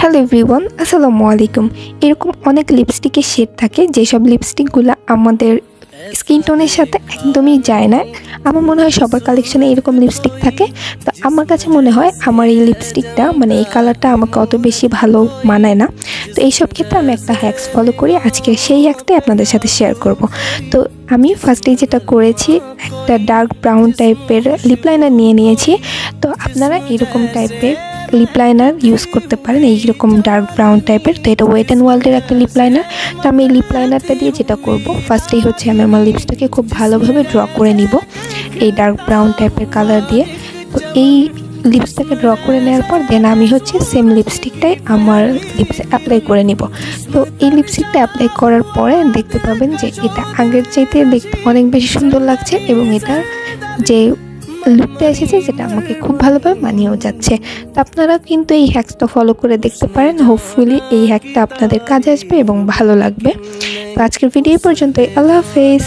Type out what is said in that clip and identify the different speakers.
Speaker 1: Hello everyone, আসসালামু আলাইকুম। এরকম অনেক লিপস্টিকের শেড থাকে যেসব লিপস্টিকগুলো আমাদের স্কিন টোনের সাথে একদমই যায় না। আমার মনে হয় সবার কালেকশনে এরকম লিপস্টিক থাকে। তো আমার কাছে মনে হয় আমার এই লিপস্টিকটা এই কালারটা আমাকে অত বেশি ভালো মানায় না। তো এইসব ক্ষেত্রে আমি একটা হ্যাক্স ফলো করি, আজকে সেই হ্যাক্সটাই আপনাদের সাথে শেয়ার করব। তো আমি ফার্স্টেই যেটা করেছি, একটা ডার্ক ব্রাউন টাইপের লিপ লাইনার নিয়েছি। তো আপনারা এরকম টাইপের লিপ লাইনার ইউজ করতে পারেন, এইরকম ডার্ক ব্রাউন টাইপের। তো এটা ওয়েট অ্যান্ড ওয়াইল্ডের একটা লিপ লাইনার। তো আমি এই লিপ লাইনারটা দিয়ে যেটা করব, ফার্স্টেই হচ্ছে আমি আমার লিপসটাকে খুব ভালোভাবে ড্র করে নিব এই ডার্ক ব্রাউন টাইপের কালার দিয়ে। তো এই লিপসটাকে ড্র করে নেওয়ার পর দেন আমি হচ্ছে সেম লিপস্টিকটাই আমার লিপসে অ্যাপ্লাই করে নিব। তো এই লিপস্টিকটা অ্যাপ্লাই করার পরে দেখতে পাবেন যে এটা আগের চাইতে দেখতে অনেক বেশি সুন্দর লাগছে এবং এটার যে লুকটা এসেছে যেটা আমাকে খুব ভালোভাবে মানিয়েও যাচ্ছে। তো আপনারা কিন্তু এই হ্যাকসটা ফলো করে দেখতে পারেন, হোপফুলি এই হ্যাকটা আপনাদের কাজে আসবে এবং ভালো লাগবে। তো আজকের ভিডিও পর্যন্তই, আল্লাহ হাফেজ।